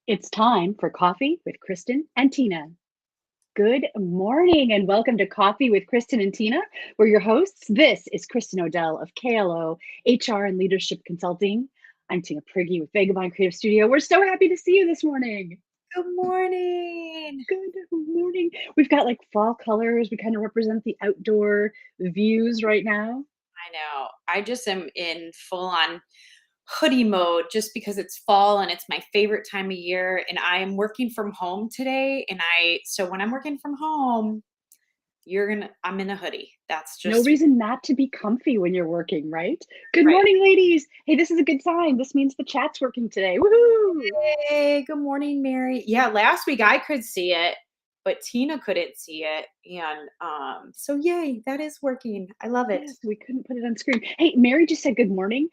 It's time for Coffee with Kristin and Tina. Good morning and welcome to Coffee with Kristin and Tina. We're your hosts. This is Kristin Odell of KLO HR and Leadership Consulting. I'm Tina Prigge with Vagabond Creative Studio. We're so happy to see you this morning. Good morning. Good morning. We've got like fall colors. We kind of represent the outdoor views right now. I know. I just am in full on hoodie mode just because it's fall and it's my favorite time of year. And I am working from home today. So when I'm working from home, I'm in a hoodie. That's No just reason not to be comfy when you're working, right? Good right. morning, ladies. Hey, this is a good sign. This means the chat's working today. Woohoo! Hey, good morning, Mary. Yeah, last week I could see it, but Tina couldn't see it. And so yay, that is working. I love it. Yes, we couldn't put it on screen. Hey, Mary just said good morning.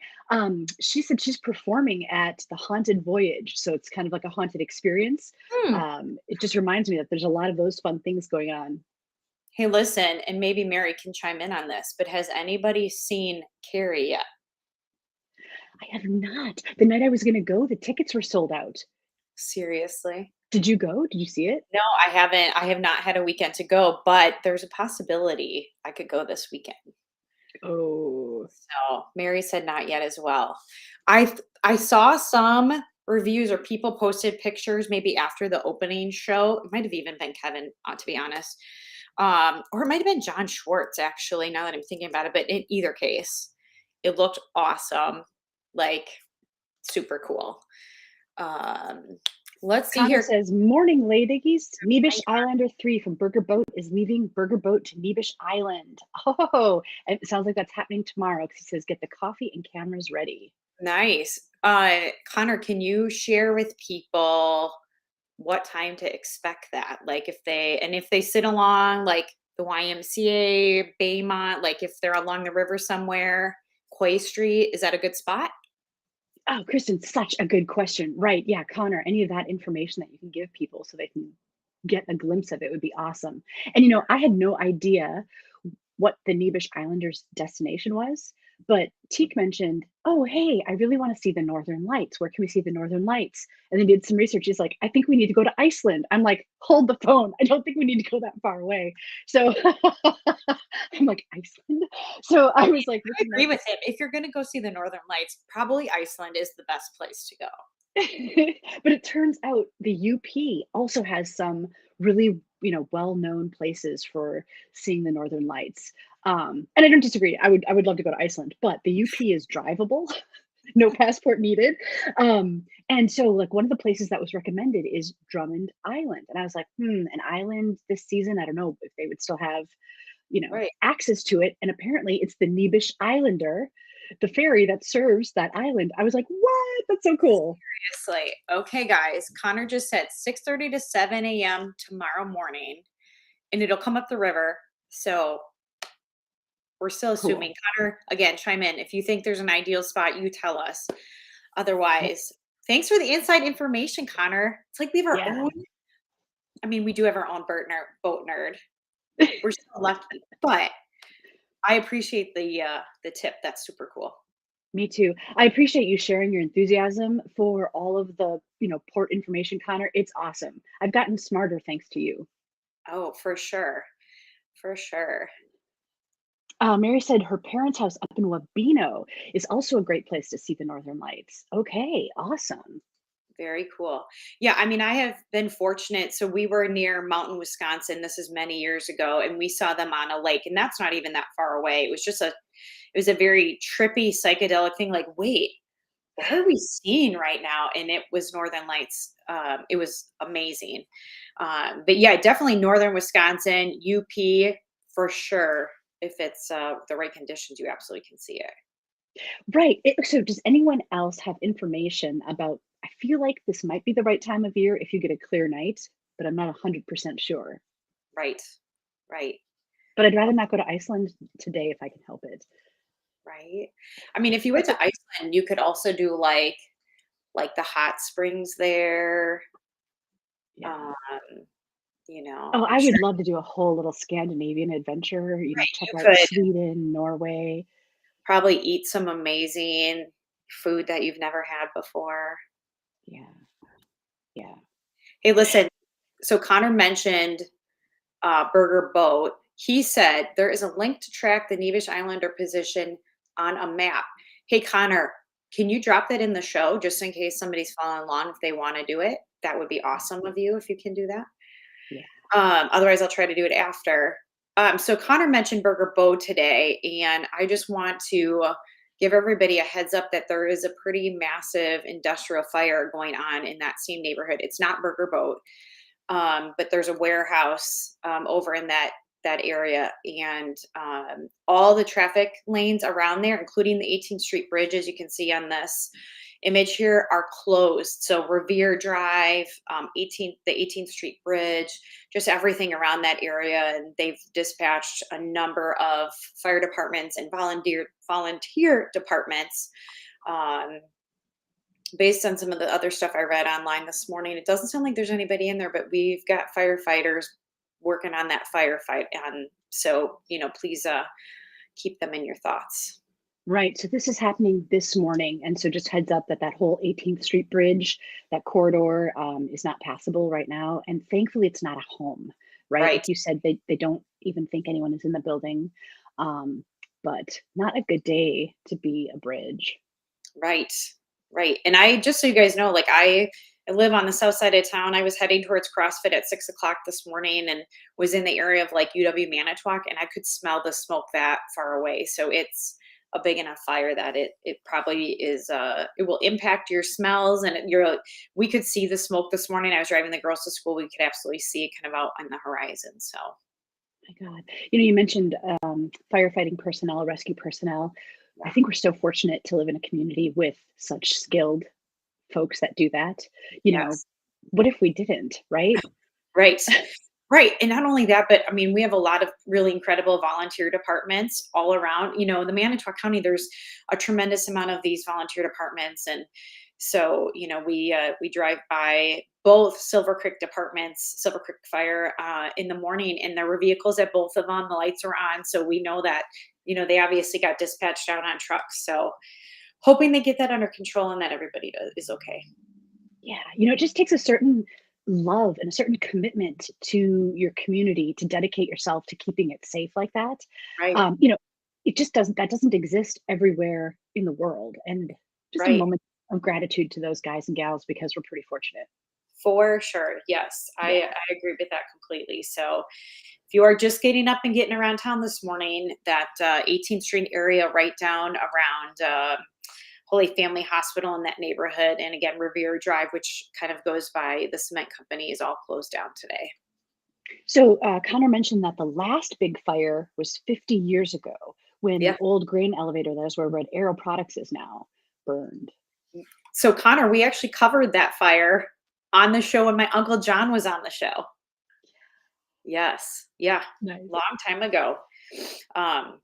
She said she's performing at the Haunted Voyage, so it's kind of like a haunted experience. Hmm. It just reminds me that there's a lot of those fun things going on. Hey, listen, and maybe Mary can chime in on this, but has anybody seen Carrie yet? I have not. The night I was going to go, the tickets were sold out. Seriously? Did you go? Did you see it? No, I haven't. I have not had a weekend to go, but there's a possibility I could go this weekend. Oh, So Mary said not yet as well. I saw some reviews or people posted pictures maybe after the opening show. It might have even been Kevin, to be honest. Or it might have been John Schwartz, actually, now that I'm thinking about it. But in either case, it looked awesome, like super cool. Um, let's see Connor here. says, morning, ladies. Nebish Islander 3 from Burger Boat is leaving Burger Boat to Nebish Island. Oh, and it sounds like that's happening tomorrow because he says, get the coffee and cameras ready. Nice. Connor, can you share with people what time to expect that? Like if they sit along like the YMCA, Baymont, like if they're along the river somewhere, Quay Street, is that a good spot? Oh, Kristen, such a good question. Right. Yeah, Connor, any of that information that you can give people so they can get a glimpse of it would be awesome. And I had no idea what the Nebish Islanders destination was, but Teak mentioned, oh, hey, I really want to see the Northern Lights. Where can we see the Northern Lights? And then did some research. He's like, I think we need to go to Iceland. I'm like, hold the phone. I don't think we need to go that far away. So I'm like, Iceland? So I was like I looking agree with him. If you're going to go see the Northern Lights, probably Iceland is the best place to go. but it turns out the UP also has some really, well-known places for seeing the Northern Lights. And I don't disagree. I would love to go to Iceland, but the UP is drivable, no passport needed. And so like one of the places that was recommended is Drummond Island. And I was like, an island this season. I don't know if they would still have, Right. access to it. And apparently it's the Nebish Islander, the ferry that serves that island. I was like, what? That's so cool. Seriously. Okay, guys. Connor just said 6:30 to 7 a.m. tomorrow morning, and it'll come up the river. So we're still Cool. assuming. Connor, again, chime in. If you think there's an ideal spot, you tell us. Yep. Otherwise, thanks for the inside information, Connor. It's like we have our Yeah. own. I mean, we do have our own boat nerd. We're so lucky, but I appreciate the tip. That's super cool. Me too. I appreciate you sharing your enthusiasm for all of the, port information, Connor. It's awesome. I've gotten smarter thanks to you. Oh, for sure, for sure. Mary said her parents' house up in Wabino is also a great place to see the Northern Lights. Okay, awesome. Very cool. Yeah, I mean, I have been fortunate. So we were near Mountain, Wisconsin. This is many years ago, and we saw them on a lake, and that's not even that far away. It was a very trippy, psychedelic thing. Like, wait, what are we seeing right now? And it was Northern Lights. It was amazing. But yeah, definitely Northern Wisconsin, UP for sure. If it's the right conditions, you absolutely can see it. Right. So, does anyone else have information about? I feel like this might be the right time of year if you get a clear night, but I'm not 100% sure. Right, right. But I'd rather not go to Iceland today if I can help it. Right? I mean, if you went to Iceland, you could also do like the hot springs there. Yeah. Um, Oh, I'm I sure would love to do a whole little Scandinavian adventure, right, check you out could Sweden, Norway. probably eat some amazing food that you've never had before. Yeah. Yeah. Hey, listen, so Connor mentioned Burger Boat. He said there is a link to track the Nevis Islander position on a map. Hey, Connor, can you drop that in the show just in case somebody's following along if they want to do it? That would be awesome of you if you can do that. Yeah. Otherwise, I'll try to do it after. So Connor mentioned Burger Bow today, and I just want to give everybody a heads up that there is a pretty massive industrial fire going on in that same neighborhood. It's not Burger Boat, but there's a warehouse over in that area, and all the traffic lanes around there, including the 18th Street Bridge, as you can see on this image here, are closed. So Revere Drive, 18th Street Bridge, just everything around that area, and they've dispatched a number of fire departments and volunteer departments. Based on some of the other stuff I read online this morning, it doesn't sound like there's anybody in there, but we've got firefighters working on that firefight. And so, please keep them in your thoughts. Right. So this is happening this morning. And so just heads up that that whole 18th Street Bridge, that corridor is not passable right now. And thankfully, it's not a home, right? Right, Like you said, they don't even think anyone is in the building. But not a good day to be a bridge. right, right. And just so you guys know, like I live on the south side of town. I was heading towards CrossFit at 6 o'clock this morning and was in the area of like UW Manitowoc, and I could smell the smoke that far away. So it's a big enough fire that it probably is it will impact your smells, and we could see the smoke this morning. I was driving the girls to school. We could absolutely see it kind of out on the horizon. So My God. You mentioned firefighting personnel, rescue personnel. I think we're so fortunate to live in a community with such skilled folks that do that. You know, yes. what if we didn't, right? Right. Right. And not only that, but I mean, we have a lot of really incredible volunteer departments all around. The Manitowoc County, there's a tremendous amount of these volunteer departments. And so, we drive by both Silver Creek departments, Silver Creek Fire, in the morning, and there were vehicles at both of them. The lights were on. So we know that, they obviously got dispatched out on trucks. So hoping they get that under control and that everybody is okay. Yeah. It just takes a certain love and a certain commitment to your community to dedicate yourself to keeping it safe like that. Right. Um, it just doesn't exist everywhere in the world. And just a Right. moment of gratitude to those guys and gals because we're pretty fortunate. For sure. Yes, Yeah. I agree with that completely. So if you are just getting up and getting around town this morning, that 18th Street area, right down around Holy Family Hospital in that neighborhood, and again, Revere Drive, which kind of goes by the cement company, is all closed down today. So Connor mentioned that the last big fire was 50 years ago when the Yeah. old grain elevator, that's where Red Arrow Products is now, burned. So Connor, we actually covered that fire on the show when my Uncle John was on the show. Yes. Yeah. Nice. Long time ago.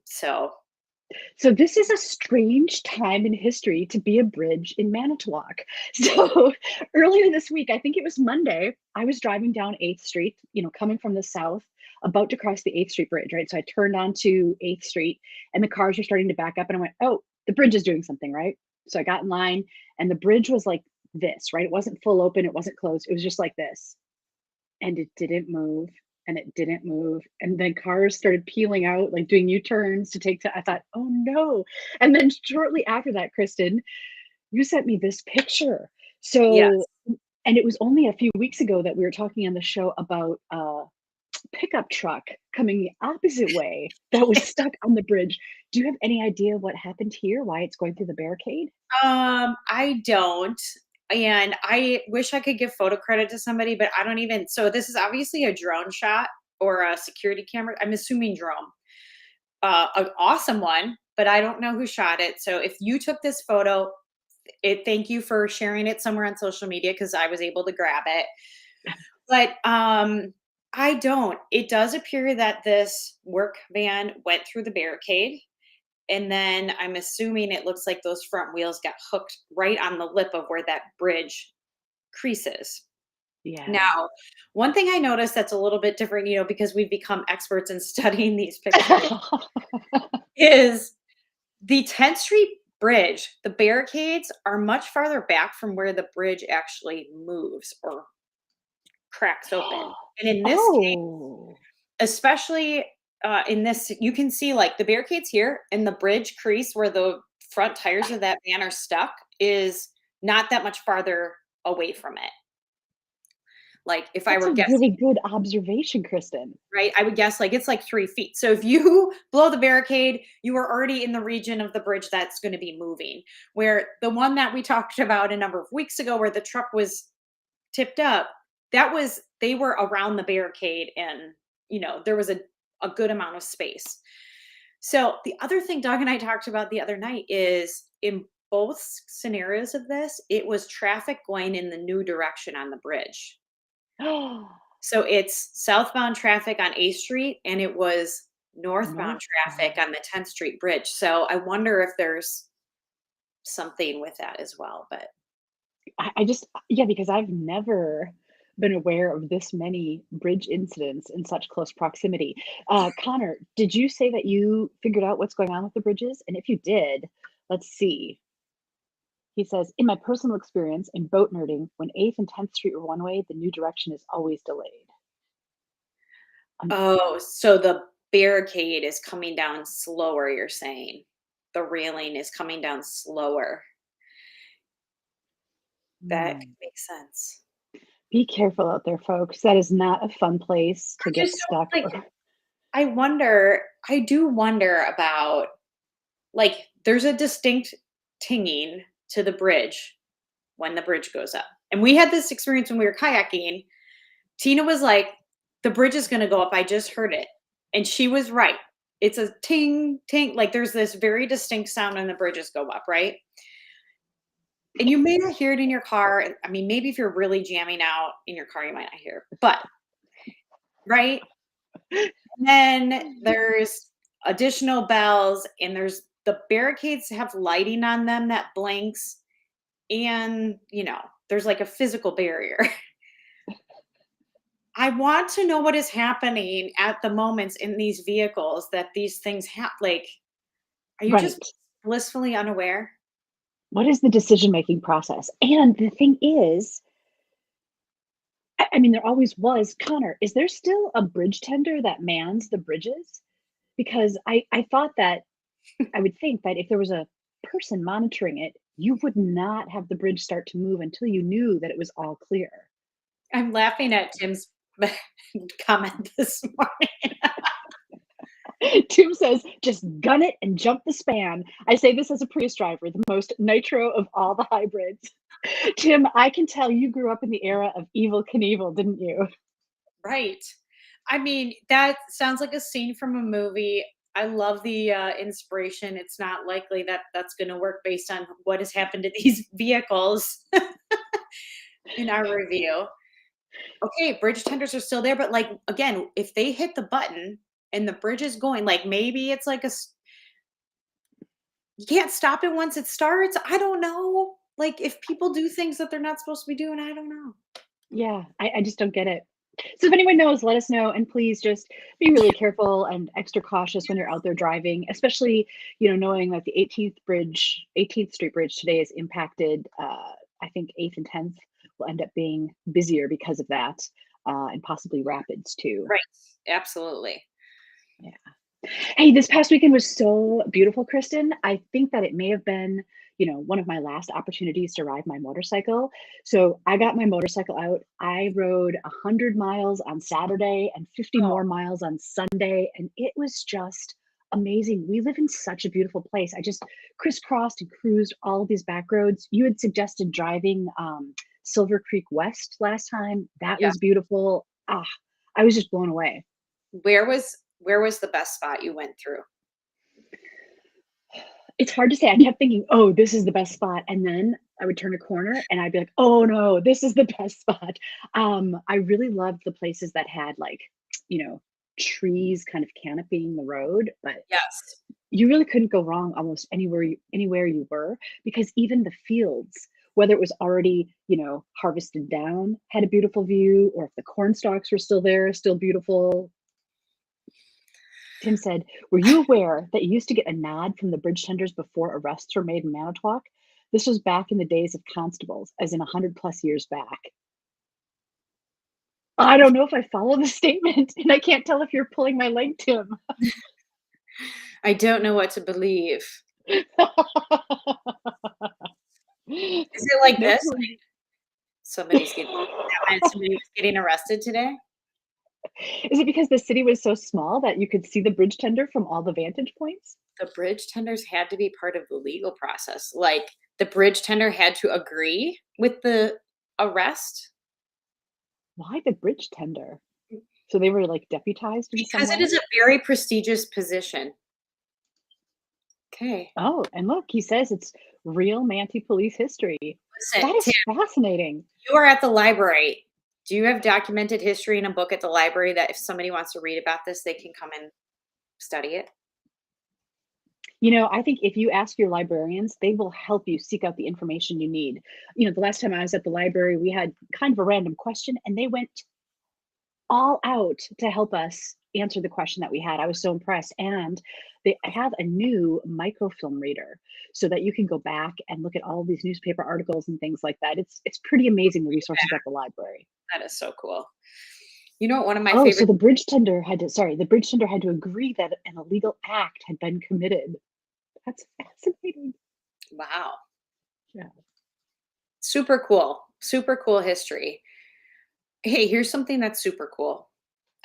So So this is a strange time in history to be a bridge in Manitowoc. So earlier this week, I think it was Monday, I was driving down 8th Street, coming from the south, about to cross the 8th Street Bridge, right? So I turned onto 8th Street and the cars were starting to back up and I went, oh, the bridge is doing something, right? So I got in line and the bridge was like this, right? It wasn't full open, it wasn't closed, it was just like this. And it didn't move and it didn't move. And then cars started peeling out, like doing U-turns to take to, I thought, oh no. And then shortly after that, Kristin, you sent me this picture. So, yes. and it was only a few weeks ago that we were talking on the show about a pickup truck coming the opposite way that was stuck on the bridge. Do you have any idea what happened here? Why it's going through the barricade? I don't. And I wish I could give photo credit to somebody, but I don't even. So this is obviously a drone shot or a security camera. I'm assuming drone. An awesome one, but I don't know who shot it. So if you took this photo, thank you for sharing it somewhere on social media because I was able to grab it. But I don't. It does appear that this work van went through the barricade. And then I'm assuming it looks like those front wheels got hooked right on the lip of where that bridge creases. Yeah. Now, one thing I noticed that's a little bit different, because we've become experts in studying these pictures, is the 10th Street bridge, the barricades are much farther back from where the bridge actually moves or cracks open. And in this case, Oh, especially in this, you can see like the barricades here and the bridge crease where the front tires of that van are stuck is not that much farther away from it. Like if I that's were a guessing, really good observation, Kristen. right, I would guess like it's like 3 feet. So if you blow the barricade, you are already in the region of the bridge that's going to be moving. Where the one that we talked about a number of weeks ago, where the truck was tipped up, that was they were around the barricade and there was a good amount of space. So the other thing Doug and I talked about the other night is in both scenarios of this, it was traffic going in the new direction on the bridge. So it's southbound traffic on A Street and it was northbound traffic Northbound. on the 10th Street bridge. So I wonder if there's something with that as well. But I just yeah, because I've never been aware of this many bridge incidents in such close proximity. Connor, did you say that you figured out what's going on with the bridges? And if you did, let's see. He says, in my personal experience in boat nerding, when 8th and 10th Street were one way, the new direction is always delayed. Um, oh, so the barricade is coming down slower, you're saying. The railing is coming down slower. That hmm. could make sense. Be careful out there, folks. That is not a fun place I to get just stuck. don't like I do wonder about like there's a distinct tinging to the bridge when the bridge goes up. And we had this experience when we were kayaking. Tina was like, the bridge is gonna go up. I just heard it. And she was right. It's a ting, ting. Like there's this very distinct sound when the bridges go up, right? And you may not hear it in your car. I mean, maybe if you're really jamming out in your car, you might not hear it. But right. And then there's additional bells, and there's the barricades have lighting on them that blinks, and there's like a physical barrier. I want to know what is happening at the moments in these vehicles that these things happen. Like, are you just Right. blissfully unaware? What is the decision-making process? And the thing is, I mean, there always was. Connor, is there still a bridge tender that mans the bridges? Because I thought that I would think that if there was a person monitoring it, you would not have the bridge start to move until you knew that it was all clear. I'm laughing at Tim's comment this morning. Tim says, just gun it and jump the span. I say this as a Prius driver, the most nitro of all the hybrids. Tim, I can tell you grew up in the era of Evil Knievel, didn't you? Right. I mean, that sounds like a scene from a movie. I love the inspiration. It's not likely that that's going to work based on what has happened to these vehicles in our review. Okay, bridge tenders are still there, but like again, if they hit the button and the bridge is going, like maybe it's like you can't stop it once it starts. I don't know. Like if people do things that they're not supposed to be doing, I don't know. Yeah, I just don't get it. So if anyone knows, let us know. And please just be really careful and extra cautious when you're out there driving, especially, knowing that the 18th Street Bridge today is impacted. I think 8th and 10th will end up being busier because of that, and possibly Rapids too. Right. Absolutely. Yeah. Hey, this past weekend was so beautiful, Kristen. I think that it may have been, one of my last opportunities to ride my motorcycle. So I got my motorcycle out. I rode 100 miles on Saturday and 50 Oh, more miles on Sunday, and it was just amazing. We live in such a beautiful place. I just crisscrossed and cruised all of these back roads. You had suggested driving Silver Creek West last time. That yeah. was beautiful. I was just blown away. Where was the best spot you went through? It's hard to say. I kept thinking, "Oh, this is the best spot," and then I would turn a corner and I'd be like, "Oh no, this is the best spot." I really loved the places that had like, you know, trees kind of canopying the road, but Yes. you really couldn't go wrong almost anywhere you were because even the fields, whether it was already, harvested down, had a beautiful view, or if the corn stalks were still there, still beautiful. Tim said, "Were you aware that you used to get a nod from the bridge tenders before arrests were made in Manitowoc? This was back in the days of constables, as in 100 plus years back." I don't know if I follow the statement, and I can't tell if you're pulling my leg, Tim. I don't know what to believe. Is it like No this? clue. Somebody's getting that meant somebody was getting arrested today? Is it because the city was so small that you could see the bridge tender from all the vantage points? The bridge tenders had to be part of the legal process. Like, the bridge tender had to agree with the arrest Why the bridge tender? So they were, like, deputized in some because it way? is a very prestigious position. Okay. Oh, and look, he says it's real Manti police history. Listen, That Tim, is fascinating. you are at the library. Do you have documented history in a book at the library that if somebody wants to read about this, they can come and study it? I think if you ask your librarians, they will help you seek out the information you need. The last time I was at the library, we had kind of a random question, and they went all out to help us answer the question that we had. I was so impressed. And they have a new microfilm reader so that you can go back and look at all these newspaper articles and things like that. It's pretty amazing the resources at the library. That is so cool. You know what one of my Oh, so favorite the bridge tender had to agree that an illegal act had been committed. That's fascinating. wow. Yeah. Super cool history. Hey, here's something that's super cool.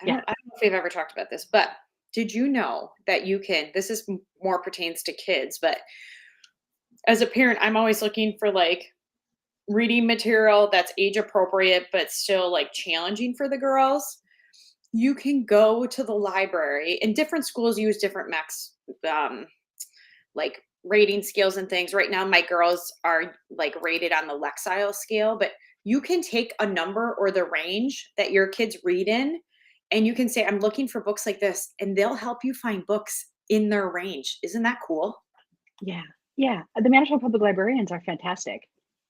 Yeah. I don't know if we've ever talked about this, but did you know that you can this is more pertains to kids, but as a parent, I'm always looking for like reading material that's age appropriate but still like challenging for the girls. You can go to the library and different schools use different max like rating scales and things. Right now, my girls are like rated on the Lexile scale, but you can take a number or the range that your kids read in, and you can say, I'm looking for books like this, and they'll help you find books in their range. Isn't that cool? Yeah. Yeah. The Manitoba Public Librarians are fantastic.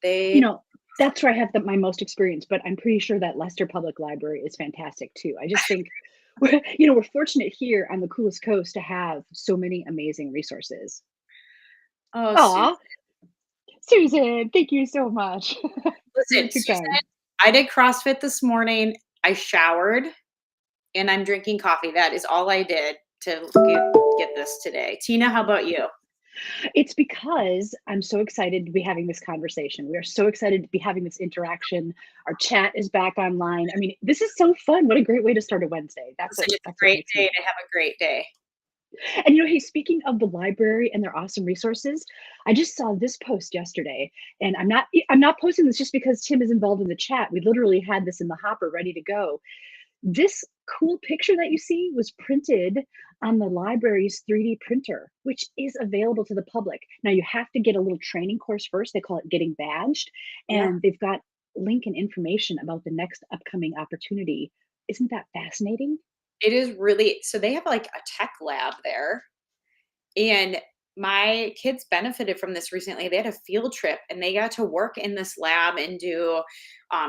You They know, that's where I have my most experience, but I'm pretty sure that Leicester Public Library is fantastic too. I just think we're fortunate here on the coolest coast to have so many amazing resources. oh, Susan. Aw, Susan, thank you so much. You're Listen, too Susan, kind. I did CrossFit this morning. I showered and I'm drinking coffee. That is all I did to get this today. Tina, how about you? It's because I'm so excited to be having this conversation. We are so excited to be having this interaction. Our chat is back online. I mean, this is so fun. What a great way to start a Wednesday. That's Listen, what it's a that's what great makes me day happy. to have a great day. And hey, speaking of the library and their awesome resources, I just saw this post yesterday, and I'm not posting this just because Tim is involved in the chat. We literally had this in the hopper ready to go. This cool picture that you see was printed on the library's 3D printer, which is available to the public. Now you have to get a little training course first. They call it getting badged, Yeah. and they've got link and information about the next upcoming opportunity. Isn't that fascinating? It is really so they have like a tech lab there. And my kids benefited from this recently. They had a field trip and they got to work in this lab and do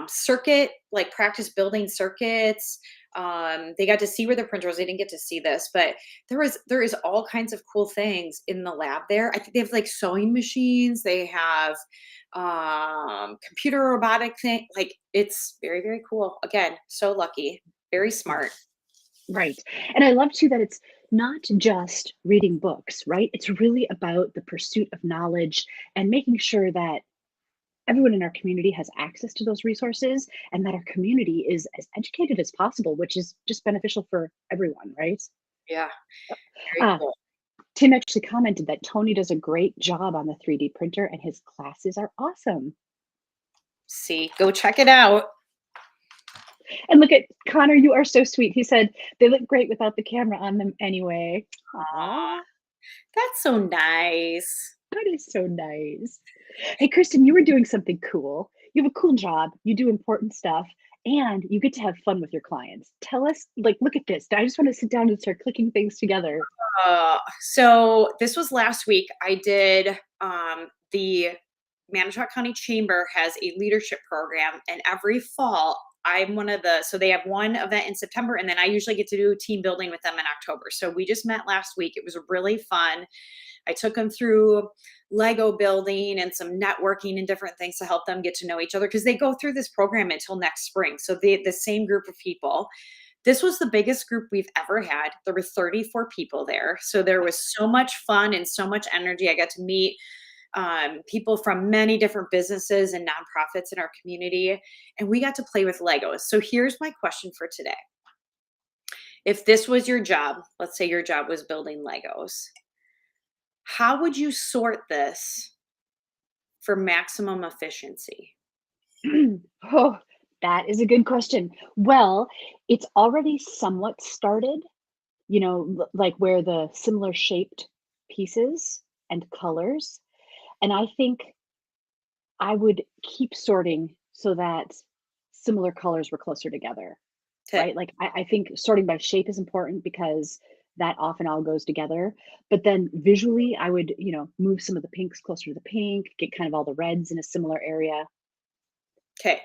circuit, like practice building circuits. They got to see where the printer was. They didn't get to see this, but there is all kinds of cool things in the lab there. I think they have like sewing machines. They have computer robotic thing. Like it's very, very cool. Again, so lucky. Very smart. Right. And I love too that it's not just reading books, right? It's really about the pursuit of knowledge and making sure that everyone in our community has access to those resources and that our community is as educated as possible, which is just beneficial for everyone, right? Yeah, very Uh, cool. Tim actually commented that Tony does a great job on the 3D printer and his classes are awesome. See, go check it out. And look at Connor, you are so sweet. He said they look great without the camera on them anyway. Aw, Aw. that's so nice. That is so nice. Hey, Kristen, you were doing something cool. You have a cool job, you do important stuff, and you get to have fun with your clients. Tell us, like, look at this. I just want to sit down and start clicking things together. So this was last week. I did the Manitowoc County Chamber has a leadership program, and every fall I'm one of the, so they have one event in September, and then I usually get to do team building with them in October. So we just met last week. It was really fun. I took them through Lego building and some networking and different things to help them get to know each other, because they go through this program until next spring. So the same group of people. This was the biggest group we've ever had. There were 34 people there. So there was so much fun and so much energy. I got to meet people from many different businesses and nonprofits in our community, and we got to play with Legos. So here's my question for today. If this was your job, let's say your job was building Legos, how would you sort this for maximum efficiency? Oh, that is a good question. Well, it's already somewhat started, like where the similar shaped pieces and colors. And I think I would keep sorting so that similar colors were closer together, Okay. right? Like I think sorting by shape is important because that often all goes together. But then visually, I would, move some of the pinks closer to the pink, get kind of all the reds in a similar area. Okay.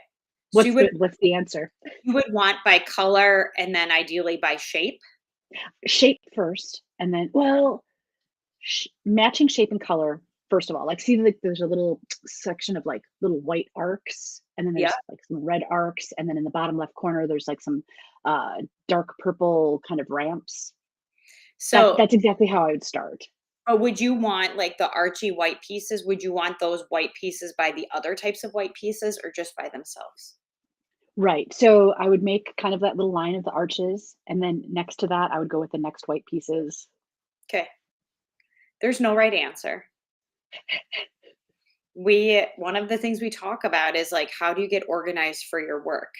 So What's the answer? you would want by color and then ideally by shape? Shape first, and then, well, matching shape and color first of all. Like, see, like there's a little section of like little white arcs, and then Yeah. there's like some red arcs, and then in the bottom left corner there's like some dark purple kind of ramps. So, That's exactly how I would start. would you want like the archy white pieces? Would you want those white pieces by the other types of white pieces or just by themselves? Right. So I would make kind of that little line of the arches, and then next to that I would go with the next white pieces. Okay. There's no right answer. One of the things we talk about is like, how do you get organized for your work?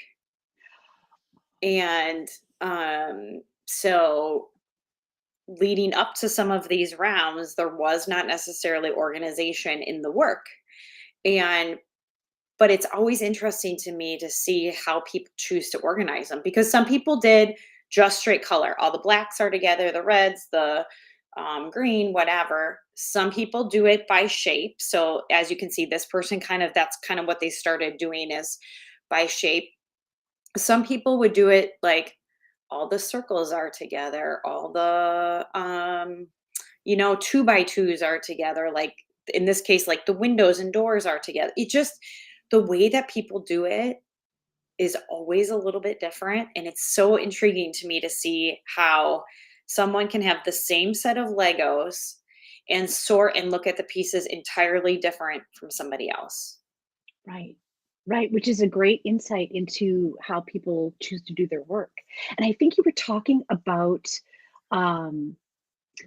And so leading up to some of these rounds, there was not necessarily organization in the work. And but it's always interesting to me to see how people choose to organize them, because some people did just straight color. All the blacks are together, the reds, the green, whatever. Some people do it by shape. So as you can see, this person that's kind of what they started doing is by shape. Some people would do it like all the circles are together, all the 2x2s are together, like in this case, like the windows and doors are together. It just, the way that people do it is always a little bit different, and it's so intriguing to me to see how someone can have the same set of Legos and sort and look at the pieces entirely different from somebody else. Right. Right, which is a great insight into how people choose to do their work. And I think you were talking about, um,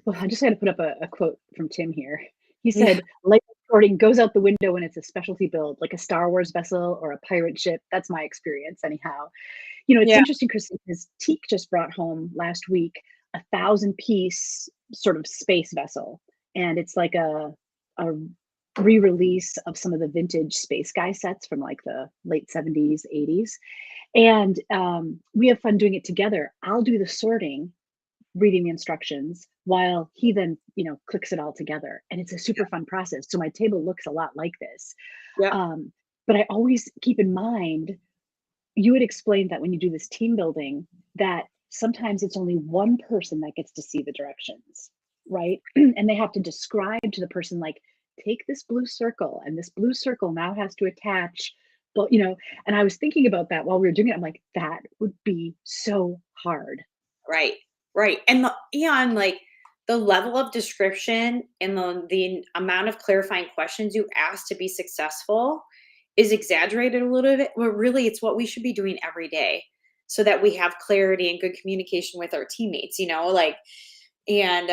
well, I just got to put up a quote from Tim here. He Yeah. said, "Light sorting goes out the window when it's a specialty build, like a Star Wars vessel or a pirate ship." That's my experience, anyhow. It's Yeah. interesting, Kristin, because Teak just brought home last week 1,000 piece sort of space vessel, and it's like a re-release of some of the vintage Space Guy sets from like the late 70s, 80s. And we have fun doing it together. I'll do the sorting, reading the instructions, while he then, clicks it all together. And it's a super fun process. So my table looks a lot like this. Yeah. Um, but I always keep in mind, you had explained that when you do this team building, that sometimes it's only one person that gets to see the directions, right? And they have to describe to the person, like, take this blue circle, and this blue circle now has to attach. But, and I was thinking about that while we were doing it. I'm like, that would be so hard. Right, right, and like, the level of description and the amount of clarifying questions you ask to be successful is exaggerated a little bit, but really it's what we should be doing every day so that we have clarity and good communication with our teammates, like, and,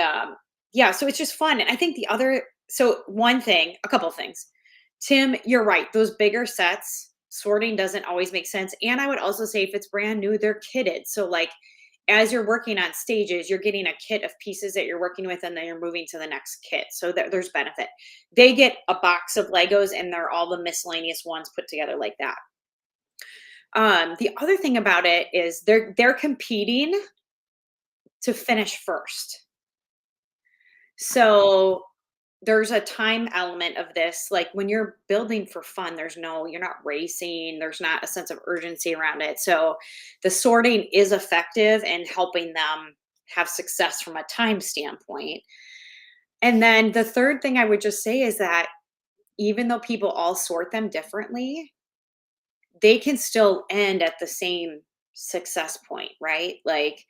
yeah, so it's just fun, and I think a couple of things. Tim, you're right, those bigger sets, sorting doesn't always make sense, and I would also say if it's brand new, they're kitted, so, like, as you're working on stages, you're getting a kit of pieces that you're working with, and then you're moving to the next kit. So there's benefit. They get a box of Legos, and they're all the miscellaneous ones put together like that. The other thing about it is they're competing to finish first. So there's a time element of this. Like when you're building for fun, you're not racing, there's not a sense of urgency around it. So the sorting is effective in helping them have success from a time standpoint. And then the third thing I would just say is that even though people all sort them differently, they can still end at the same success point, right? Like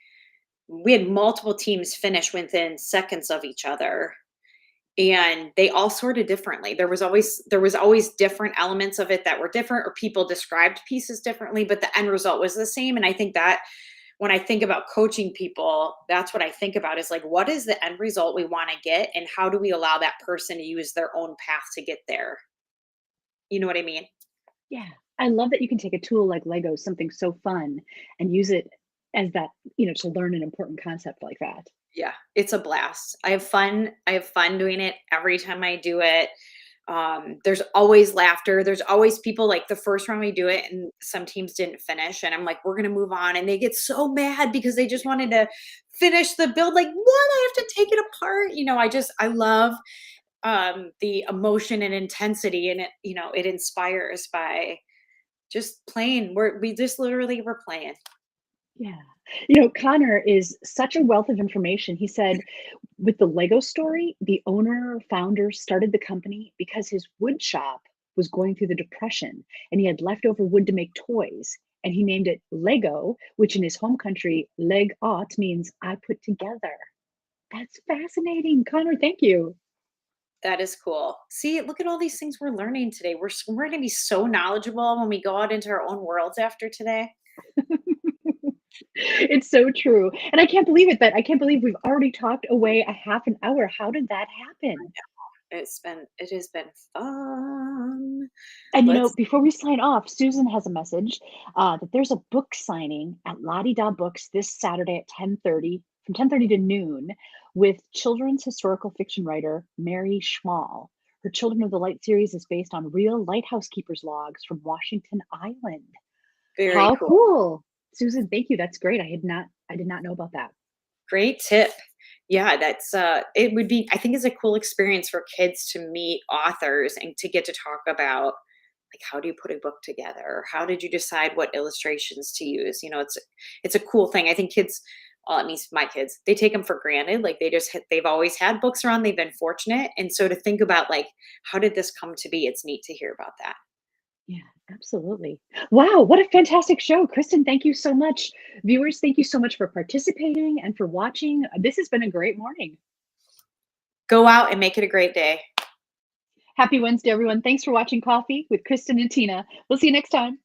we had multiple teams finish within seconds of each other, and they all sorted differently. There was always different elements of it that were different, or people described pieces differently, but the end result was the same. And I think that when I think about coaching people, that's what I think about is like, what is the end result we want to get? And how do we allow that person to use their own path to get there? You know what I mean? Yeah. I love that you can take a tool like Lego, something so fun, and use it as that, to learn an important concept like that. Yeah, it's a blast. I have fun doing it every time I do it. There's always laughter. There's always people like the first round we do it and some teams didn't finish and I'm like, we're gonna move on. And they get so mad because they just wanted to finish the build. Like, what? I have to take it apart. I love the emotion and intensity and it inspires by just playing. We just literally were playing. Yeah. Connor is such a wealth of information. He said with the Lego story, the owner founder started the company because his wood shop was going through the depression and he had leftover wood to make toys. And he named it Lego, which in his home country, leg ot means I put together. That's fascinating. Connor, thank you. That is cool. See, look at all these things we're learning today. We're going to be so knowledgeable when we go out into our own worlds after today. It's so true. And I can't believe it that I can't believe we've already talked away a half an hour. How did that happen? It has been fun. And Let's before we sign off, Susan has a message that there's a book signing at La Di Da Books this Saturday at 10:30, from 10:30 to noon, with children's historical fiction writer Mary Schmall. Her Children of the Light series is based on real lighthouse keepers logs from Washington Island. Very How cool. cool. Susan, thank you. That's great. I did not know about that. Great tip. Yeah, it would be I think it's a cool experience for kids to meet authors and to get to talk about like how do you put a book together? How did you decide what illustrations to use? It's a cool thing. I think kids, well, at least my kids, they take them for granted. Like they've always had books around. They've been fortunate, and so to think about like how did this come to be? It's neat to hear about that. Yeah, absolutely. Wow, what a fantastic show. Kristen, thank you so much. Viewers, thank you so much for participating and for watching. This has been a great morning. Go out and make it a great day. Happy Wednesday, everyone. Thanks for watching Coffee with Kristen and Tina. We'll see you next time.